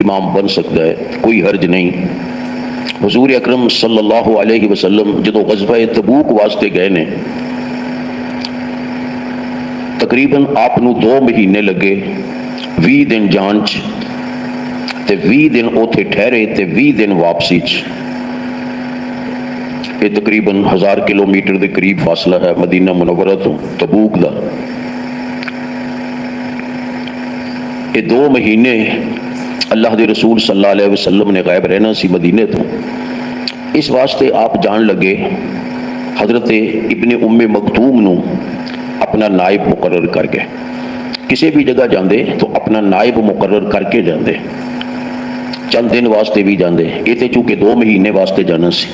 امام بن سکتا ہے، کوئی حرج نہیں۔ حضور اکرم صلی اللہ علیہ وسلم جدو غزوہ تبوک واسطے گئے نے، تقریباً آپ نو 2 مہینے لگے، 20 دن جان چ تے 20 دن اوتھے ٹھہرے تے 20 دن واپسی چ۔ یہ تقریباً 1000 کلومیٹر دے قریب فاصلہ ہے مدینہ منورہ تو تبوک دا۔ یہ 2 مہینے اللہ دے رسول صلی اللہ علیہ وسلم نے غائب رہنا سی مدینے تو، اس واسطے آپ جان لگے حضرت ابن ام مکتوم نو اپنا نائب مقرر کر کے، کسی بھی جگہ جاندے تو اپنا نائب مقرر کر کے جاندے، چند دن واسطے بھی جاندے، یہ تے چونکہ 2 مہینے واسطے جانا سی۔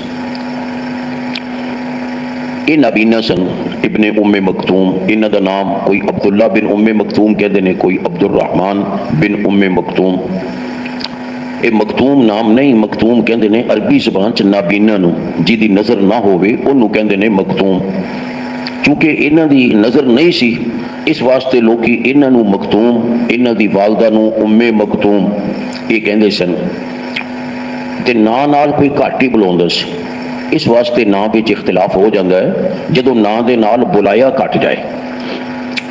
یہ نابینا سن ابن ام مکتوم، انہاں دا نام کوئی عبداللہ بن ام مکتوم کہتے ہیں، کوئی عبد الرحمن بن ام مکتوم۔ یہ مکتوم نام نہیں، مکتوم کہتے ہیں عربی زبان چ نابینا نو جی دی نظر نہ ہوئے انہوں کہتے ہیں مکتوم، چونکہ انہاں دی نظر نہیں سی اس واسطے لوکی انہاں نو مکتوم، انہاں دی والدہ نو ام مکتوم یہ کہندے سن، تے نا نال کوئی گھٹ ہی بلاوندا سی، اس واسطے نا وچ اختلاف ہو جاتا ہے جدو نا دے نال بلایا کٹ جائے،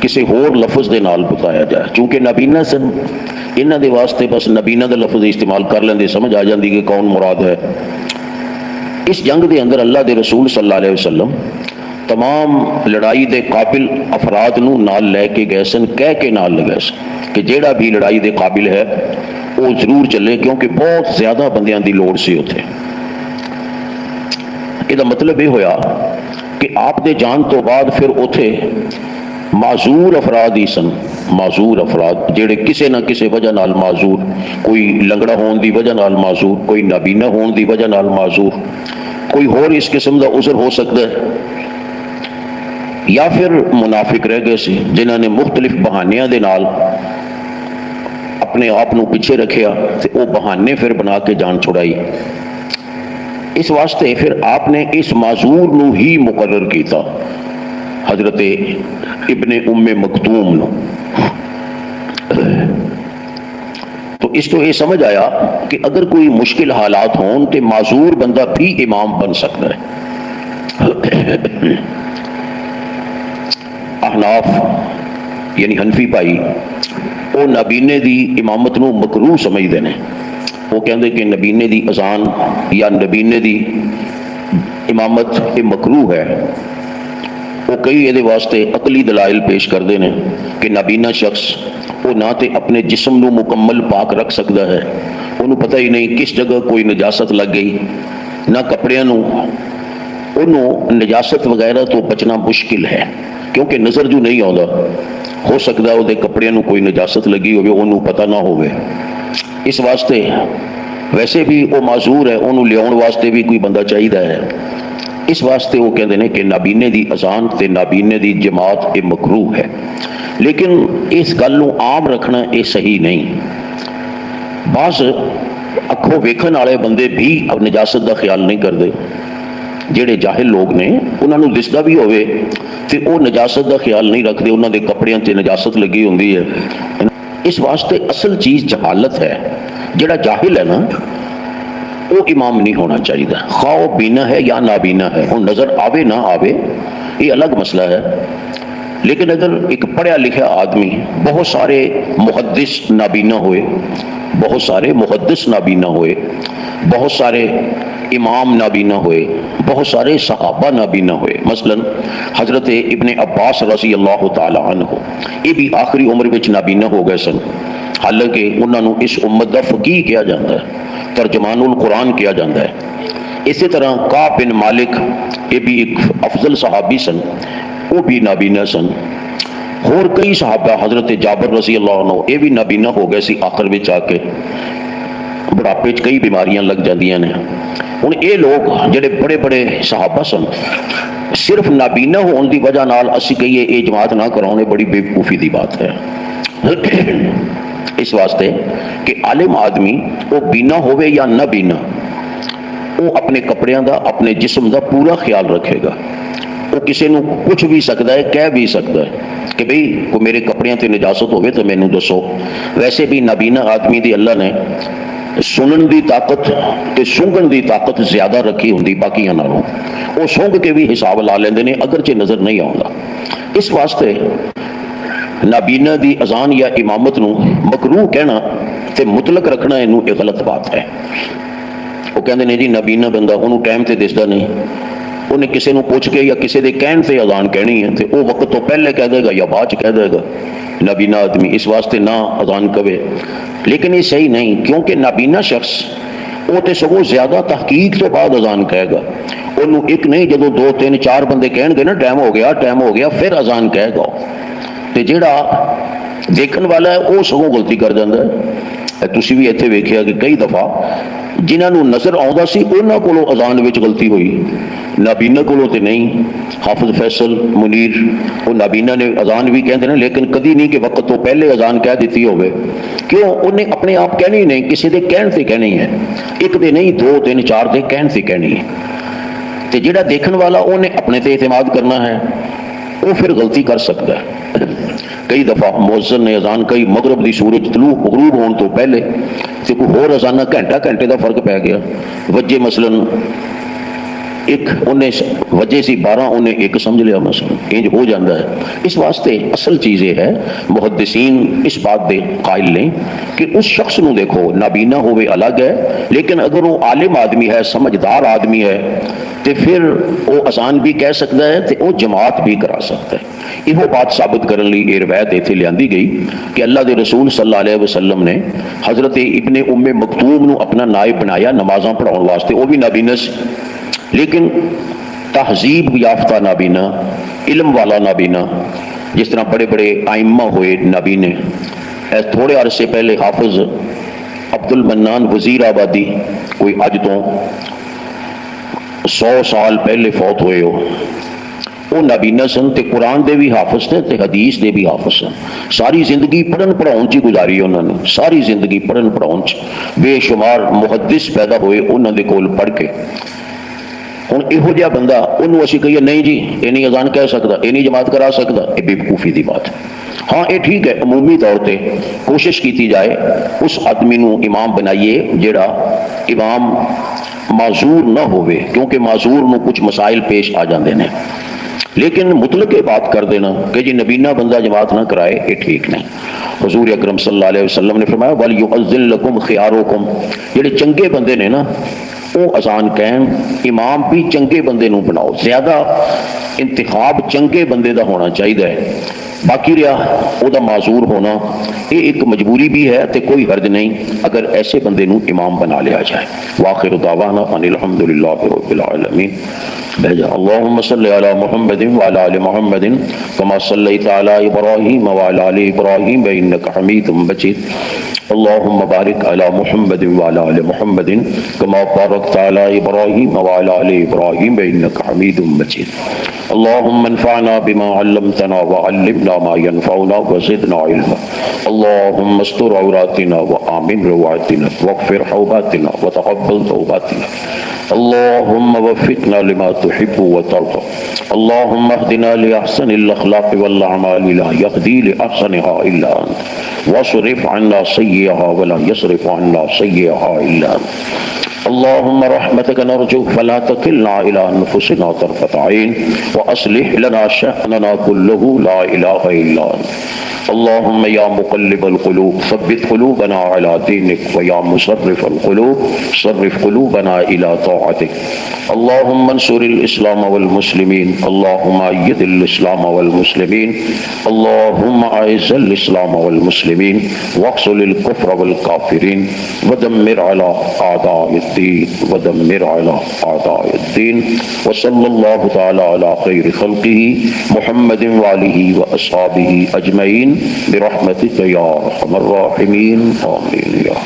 کسی ہور لفظ دے نال بتایا جائے، چونکہ نابینا سن انہاں دے واسطے بس نابینا دا لفظ استعمال کر لیندے، سمجھ آ جاندی کہ کون مراد ہے۔ اس جنگ دے اندر اللہ دے رسول صلی اللہ علیہ وسلم تمام لڑائی دے قابل افراد نو نال لے کے گئے سن، کہہ کے نال لگے سن کہ جیڑا بھی لڑائی دے قابل ہے وہ ضرور چلے، کیونکہ بہت زیادہ بندیاں دی لوڑ سی ہوتے۔ یہ مطلب یہ ہویا کہ آپ دے جان تو بعد پھر اوتھے معذور افراد ہی سن، معذور افراد جڑے کسے نہ کسے وجہ نال معذور، کوئی لنگڑا ہون دی وجہ نال معذور، کوئی نابینا ہون دی وجہ نال معذور، کوئی اور اس قسم دا عذر ہو سکتا ہے، یا پھر منافق رہ گئے سی جنہاں نے مختلف بہانیاں دے نال اپنے آپ نو پیچھے رکھیا تے او بہانے پھر بنا کے جان چھڑائی۔ اس واسطے پھر آپ نے اس معذور نو ہی مقرر کیتا، حضرت ابن ام مکتوم نو۔ تو اس تو یہ سمجھ آیا کہ اگر کوئی مشکل حالات ہون تو معذور بندہ بھی امام بن سکتا ہے۔ احناف یعنی حنفی بھائی وہ نابینے دی امامت نو مکروہ سمجھتے ہیں، وہ کہندے کہ نبینے دی اذان یا نبینے دی امامت یہ مکروہ ہے۔ وہ کئی یہ واسطے عقلی دلائل پیش کرتے ہیں کہ نابینا شخص وہ نہ تے اپنے جسم نو مکمل پاک رکھ سکتا ہے، انہوں پتہ ہی نہیں کس جگہ کوئی نجاست لگ گئی، نہ کپڑیاں نو انہوں نجاست وغیرہ تو بچنا مشکل ہے، کیونکہ نظر جو نہیں آتا، ہو سکتا ہے وہ کپڑیاں نو کوئی نجاست لگی ہوئے انہوں پتہ نہ ہوئے، اس واسطے ویسے بھی وہ معذور ہے، انہوں لیاؤن واسطے بھی کوئی بندہ چاہیے ہے، اس واسطے وہ کہتے ہیں کہ نابینے دی اذان تے نابینے دی جماعت یہ مکروہ ہے۔ لیکن اس گل نو عام رکھنا یہ صحیح نہیں، بعض اکھوں ویکھن والے بندے بھی اب نجاست دا خیال نہیں کرتے، جڑے جاہل لوگ نے انہوں نے دستا بھی ہوئے تے وہ نجاست دا خیال نہیں رکھتے، انہوں دے کپڑیاں تے نجاست لگی ہوندی ہے۔ اس واسطے اصل چیز جہالت ہے، جڑا جاہل ہے نا وہ امام نہیں ہونا چاہیے، خواہ وہ بینا ہے یا نابینا ہے، وہ نظر آوے نہ آوے یہ الگ مسئلہ ہے، لیکن اگر ایک پڑھا لکھا آدمی، بہت سارے محدث نابینا ہوئے، بہت سارے محدث نابینا ہوئے، بہت سارے امام نابینا ہوئے، بہت سارے صحابہ نابینا ہوئے، مثلا حضرت ابن عباس رضی اللہ تعالی عنہ یہ بھی آخری عمر وچ نابینا ہو گئے سن، حالانکہ انہوں نے اس امت دا فقیہ کیا جاتا ہے، ترجمان القرآن کیا جاتا ہے۔ اسی طرح کعب بن مالک یہ بھی ایک افضل صحابی سن، وہ بھی نابینا سن، اور کئی صحابہ حضرت جابر رضی اللہ عنہ یہ بھی نابینا ہو گئے سی، آخر وچ آ کے بڑھاپے چ کئی بیماریاں لگ جاندیاں نے۔ ہن یہ لوگ جڑے بڑے بڑے صحابہ سن، صرف نابینا ہون دی وجہ نال اسی کہیے یہ جماعت نہ کراؤ، بڑی بے وقوفی دی بات ہے۔ اس واسطے کہ عالم آدمی وہ بینا ہوئے یا نہ بینا، وہ اپنے کپڑیاں دا، اپنے جسم دا پورا خیال رکھے گا، وہ کسی نو کچھ بھی سکتا ہے، کہہ بھی سکتا ہے کہ بھئی کوئی میرے کپڑیاں تے نجاست ہوئے تو مینوں دسو۔ ویسے بھی نابینا آدمی دی اللہ نے سنن دی طاقت تے سونگن دی طاقت زیادہ رکھی ہوندی باقیاں نالوں، وہ سونگ کے بھی حساب لا لیندے نے اگرچہ نظر نہیں آਉਂدا۔ اس واسطے نابینا دی اذان یا امامت نو مکروہ کہنا تے مطلق رکھنا اینو ایک غلط بات ہے۔ وہ کہندے نے جی نابینا بندہ انہوں ٹائم تے دسدا نہیں، انہیں کسی نو پوچھ کے یا کسی دے کہن سے اذان کہنی ہے تے وہ وقت تو پہلے کہہ دے گا یا بعد کہہ دے گا نابینا آدمی، اس واسطے نہ اذان کہے۔ لیکن یہ صحیح نہیں، کیونکہ نابینا شخص وہ تے سگوں زیادہ تحقیق تو بعد اذان کہے گا، انہوں ایک نہیں جدو 2 3 4 بندے کہن گے نا ٹائم ہو گیا پھر اذان کہے گا، تے جیڑا دیکھن والا ہے وہ سگوں غلطی کر جاندہ ہے۔ تسی بھی ایتھے ویکھیا کہ کئی دفعہ جنہاں نو نظر آਉਂدا سی انہاں کولوں اذان وچ غلطی ہوئی، نابینا کولوں تے نہیں۔ حافظ فیصل منیر وہ نابینا نے اذان بھی کہندے نے لیکن کدی نہیں کہ وقت تو پہلے اذان کہہ دیتی ہوئے، کیوں انہیں اپنے آپ کہنی نہیں، کسی دے کہن سے کہنی ہے، ایک دے نہیں 2 3 4 دے کہن سے کہنی ہے۔ تے جڑا دیکھن والا انہیں اپنے تے اعتماد کرنا ہے وہ پھر غلطی کر سکتا ہے۔ کئی دفعہ مؤذن نے اذان کئی مغرب دی سورج طلوع غروب ہون تو پہلے تے کوئی ہور اذانہ گھنٹے دا فرق پہ گیا، وجہ مثلاً ایک انہیں وجہ سی 12 انہیں ایک سمجھ لیا مثلا انج ہو جاندہ ہے۔ اس واسطے اصل چیز یہ ہے محدثین اس بات دے قائل لیں کہ اس شخص نو دیکھو نابینا ہوئے الگ ہے، لیکن اگر وہ عالم آدمی ہے سمجھدار آدمی ہے تو پھر وہ اذان بھی کہہ سکتا ہے تو وہ جماعت بھی کرا سکتا ہے۔ یہ بات ثابت کرنے لی یہ روایت ایتھے لیاندی گئی کہ اللہ دے رسول صلی اللہ علیہ وسلم نے حضرت ابن ام مکتوم نو اپنا نائب بنایا نمازاں پڑھاؤن واسطے، وہ بھی نابینا سے، لیکن تہذیب یافتہ نابینا، علم والا نابینا، جس طرح بڑے بڑے آئمہ ہوئے نابینے۔ تھوڑے عرصے پہلے حافظ عبد المنان وزیر آبادی کوئی اج تو 100 سال پہلے فوت ہوئے ہو، وہ نابینا سن تے قرآن دے بھی حافظ تھے تے حدیث دے بھی حافظ سن، ساری زندگی پڑھن پڑھاؤن چی گزاری انہوں نے، ساری زندگی پڑھن پڑھاؤن چی، بے شمار محدث پیدا ہوئے انہوں نے کول پڑھ کے۔ ہوں یہو جہا بندہ انہوں اسی کہیے نہیں جی یہ نہیں اذان کہہ سکتا، یہ نہیں جماعت کرا سکتا، یہ بے وقوفی دی بات ہے۔ ہاں یہ ٹھیک ہے عمومی طور پہ کوشش کیتی جائے اس آدمی نو امام بنائیے جڑا امام معذور نہ ہوئے، کیونکہ معذور نو کچھ مسائل پیش آ جاندے نے، لیکن مطلق بات کر دینا کہ جی نبینا بندہ جماعت نہ کرائے یہ ٹھیک نہیں۔ حضور اکرم صلی اللہ علیہ وسلم نے فرمایا وَلْيُؤَذِّن لَكُمْ خِيَارُكُمْ، جڑے چنگے بندے نے نا وہ اذان کہیں، امام بھی چنگے بندے نو بناؤ، زیادہ انتخاب چنگے بندے دا ہونا چاہیے ہے، باقی رہا او دا معذور ہونا یہ ایک مجبوری بھی ہے تے کوئی حرج نہیں اگر ایسے بندے نو امام بنا لیا جائے۔ وآخر دعوانا ان الحمدللہ رب العالمین۔ بھیجا اللہم صلی علی محمد وعلی آل محمد کما صلیت علی ابراہیم وعلی آل ابراہیم انک حمید مجید۔ اللہم بارک علی محمد وعلی آل محمد کما بارکت علی ابراہیم وعلی آل ابراہیم انک حمید مجید۔ اللہم انفعنا بما علمتنا وعلمنا ما ينفعنا وزدنا علما۔ اللہم استر عوراتنا وآمن روعاتنا واغفر حوباتنا وتقبل توباتنا۔ اللہم وفقنا لما تحب وترضى۔ اللہم اهدنا لأحسن الأخلاق والأعمال لا يهدي لأحسنها إلا أنت واصرف عنا سيئها ولا يصرف عنا سيئها إلا أنت۔ اللهم رحمتك نرجو فلا تكلنا إلى أنفسنا طرفة عين وأصلح لنا شأننا كله لا إله إلا أنت۔ اللهم يا مقلب القلوب ثبت قلوبنا على دينك ويا مصرف القلوب صرف قلوبنا إلى طاعتك۔ اللهم انصر الإسلام والمسلمين، اللهم أيد الإسلام والمسلمين، اللهم أعز الإسلام والمسلمين واقتل الكفر والكافرين ودمر على أعداء الدين ودمر على أعداء الدين۔ وصلى الله تعالى على خير خلقه محمد وآله وأصحابه أجمعين برحمتك يا أرحم الراحمين آمين يا